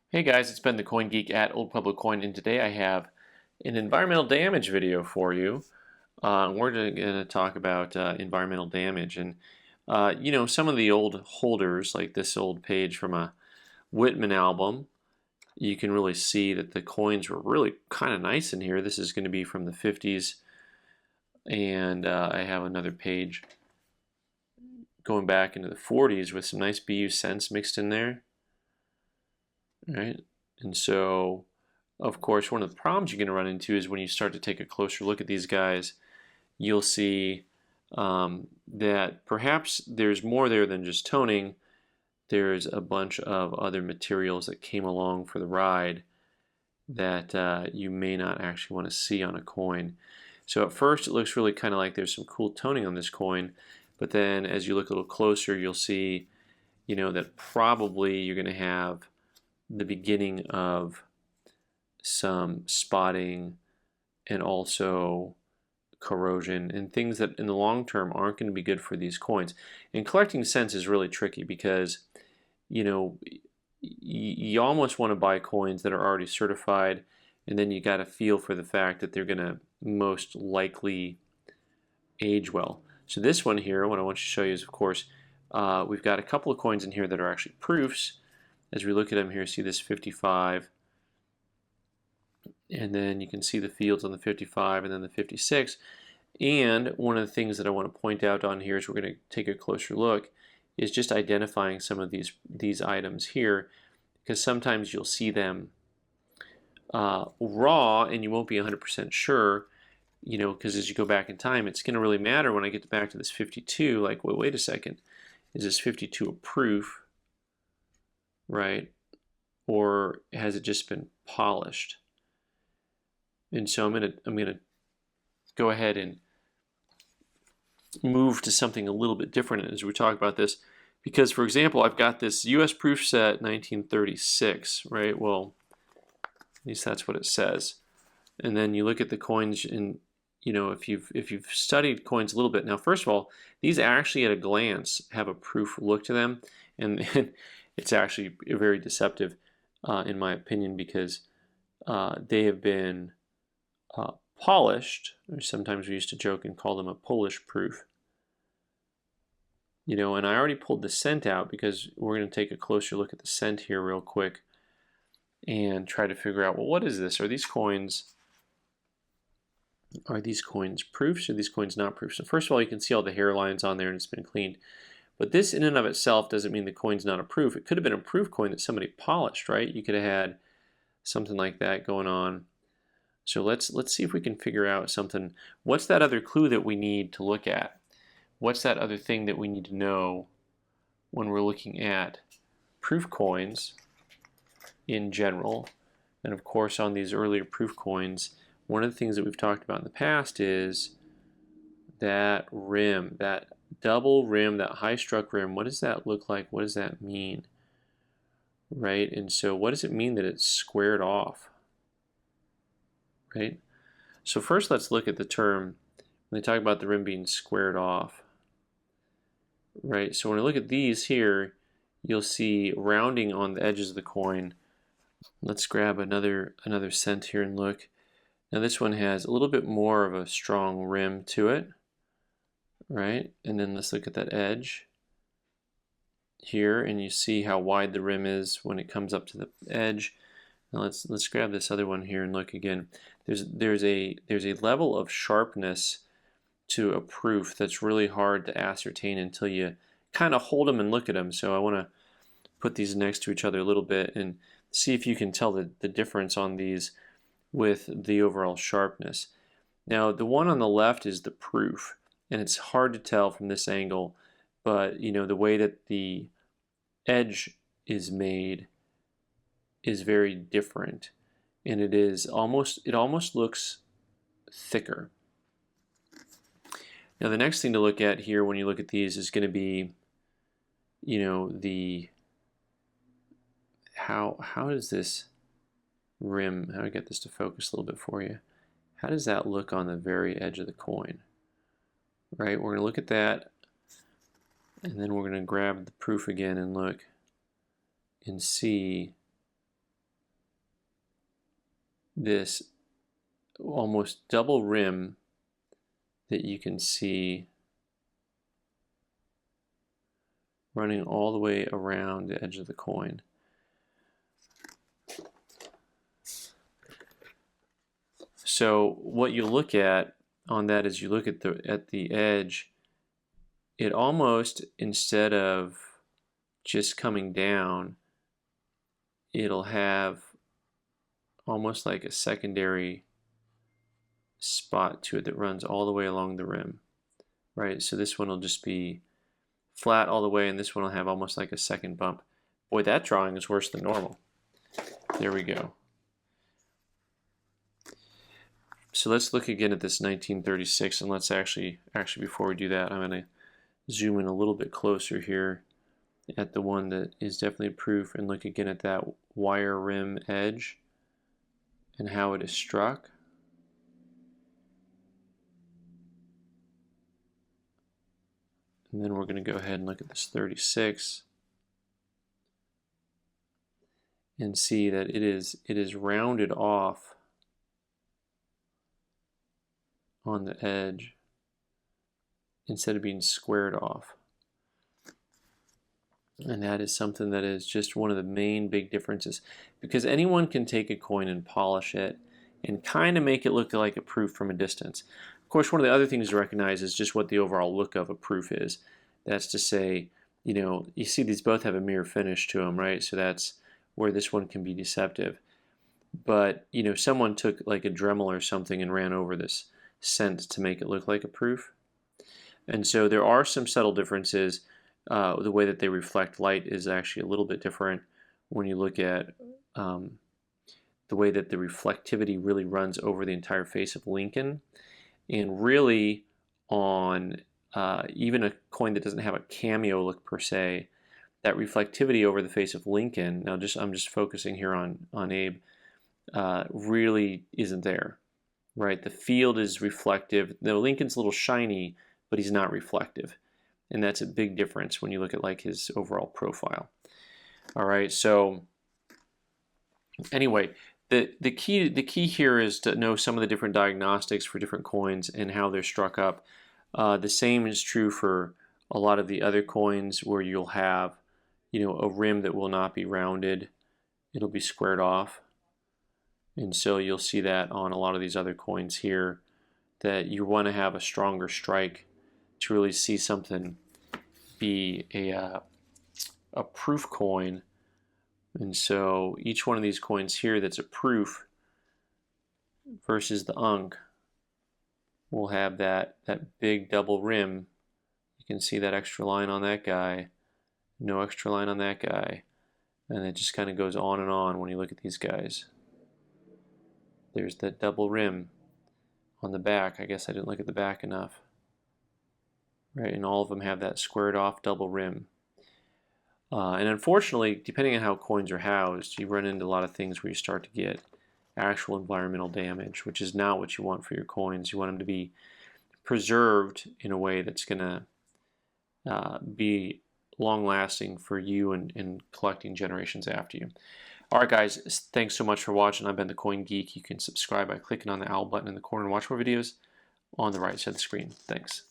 Hey guys, it's Ben the Coin Geek at Old Pueblo Coin, and today I have an environmental damage video for you. We're going to talk about environmental damage, and some of the old holders, like this old page from a Whitman album, you can really see that the coins were really kind of nice in here. This is going to be from the 50s, and I have another page going back into the 40s with some nice BU cents mixed in there. Right? And so, of course, one of the problems you're going to run into is when you start to take a closer look at these guys, you'll see that perhaps there's more there than just toning. There's a bunch of other materials that came along for the ride that you may not actually want to see on a coin. So at first it looks really kind of like there's some cool toning on this coin, but then as you look a little closer, you'll see, that probably you're going to have the beginning of some spotting and also corrosion and things that in the long term aren't going to be good for these coins. And collecting cents is really tricky because you almost want to buy coins that are already certified, and then you got to feel for the fact that they're going to most likely age well. So this one here, what I want to show you is, of course, we've got a couple of coins in here that are actually proofs. As we look at them here, see this 55, and then you can see the fields on the 55 and then the 56. And one of the things that I want to point out on here is we're going to take a closer look is just identifying some of these items here, because sometimes you'll see them raw and you won't be 100% sure, because as you go back in time, it's going to really matter when I get back to this 52, like, wait a second, is this 52 a proof? Right? Or has it just been polished? And so I'm gonna go ahead and move to something a little bit different as we talk about this, because for example, I've got this U.S. proof set 1936, right? Well, at least that's what it says. And then you look at the coins, and if you've studied coins a little bit now, first of all, these actually at a glance have a proof look to them, and it's actually very deceptive in my opinion, because they have been polished, or sometimes we used to joke and call them a Polish proof. And I already pulled the cent out because we're going to take a closer look at the cent here real quick and try to figure out, well, what is this? Are these coins proofs? Or are these coins not proofs? So first of all, you can see all the hairlines on there and it's been cleaned. But this in and of itself doesn't mean the coin's not a proof. It could have been a proof coin that somebody polished, right? You could have had something like that going on. So let's see if we can figure out something. What's that other clue that we need to look at? What's that other thing that we need to know when we're looking at proof coins in general? And of course, on these earlier proof coins, one of the things that we've talked about in the past is that rim, that double rim, that high struck rim. What does that look like? What does that mean? Right? And so what does it mean that it's squared off? Right? So first let's look at the term when they talk about the rim being squared off. Right? So when I look at these here, you'll see rounding on the edges of the coin. Let's grab another cent here and look. Now this one has a little bit more of a strong rim to it. Right? And then let's look at that edge here, and you see how wide the rim is when it comes up to the edge. Now let's grab this other one here and look again. There's a level of sharpness to a proof that's really hard to ascertain until you kind of hold them and look at them. So I want to put these next to each other a little bit and see if you can tell the difference on these with the overall sharpness. Now the one on the left is the proof, and it's hard to tell from this angle, but the way that the edge is made is very different, and it almost looks thicker. Now the next thing to look at here when you look at these is going to be how does this rim, how do I get this to focus a little bit for you? How does that look on the very edge of the coin? Right, we're going to look at that, and then we're going to grab the proof again and look and see this almost double rim that you can see running all the way around the edge of the coin. So what you look at on that is you look at the edge. It almost, instead of just coming down, it'll have almost like a secondary spot to it that runs all the way along the rim, right? So this one will just be flat all the way, and this one will have almost like a second bump. Boy, that drawing is worse than normal. There we go. So let's look again at this 1936, and let's actually before we do that, I'm going to zoom in a little bit closer here at the one that is definitely proof, and look again at that wire rim edge and how it is struck. And then we're going to go ahead and look at this 36 and see that it is rounded off on the edge instead of being squared off. And that is something that is just one of the main big differences, because anyone can take a coin and polish it and kind of make it look like a proof from a distance. Of course, one of the other things to recognize is just what the overall look of a proof is. That's to say, you know, you see these both have a mirror finish to them, right? So that's where this one can be deceptive. But, you know, someone took like a Dremel or something and ran over this cent to make it look like a proof. And so there are some subtle differences. The way that they reflect light is actually a little bit different when you look at the way that the reflectivity really runs over the entire face of Lincoln. And really on even a coin that doesn't have a cameo look per se, that reflectivity over the face of Lincoln, now I'm just focusing here on Abe, really isn't there, right? The field is reflective. Now Lincoln's a little shiny, but he's not reflective. And that's a big difference when you look at like his overall profile. All right, so anyway, the key here is to know some of the different diagnostics for different coins and how they're struck up. The same is true for a lot of the other coins where you'll have, you know, a rim that will not be rounded. It'll be squared off. And so you'll see that on a lot of these other coins here, that you want to have a stronger strike to really see something be a proof coin. And so each one of these coins here that's a proof versus the Unk will have that big double rim. You can see that extra line on that guy, no extra line on that guy, and it just kind of goes on and on when you look at these guys. There's that double rim on the back. I guess I didn't look at the back enough. Right, and all of them have that squared off double rim. And unfortunately, depending on how coins are housed, you run into a lot of things where you start to get actual environmental damage, which is not what you want for your coins. You want them to be preserved in a way that's going to be long-lasting for you and collecting generations after you. All right, guys, thanks so much for watching. I've been the Coin Geek. You can subscribe by clicking on the owl button in the corner and watch more videos on the right side of the screen. Thanks.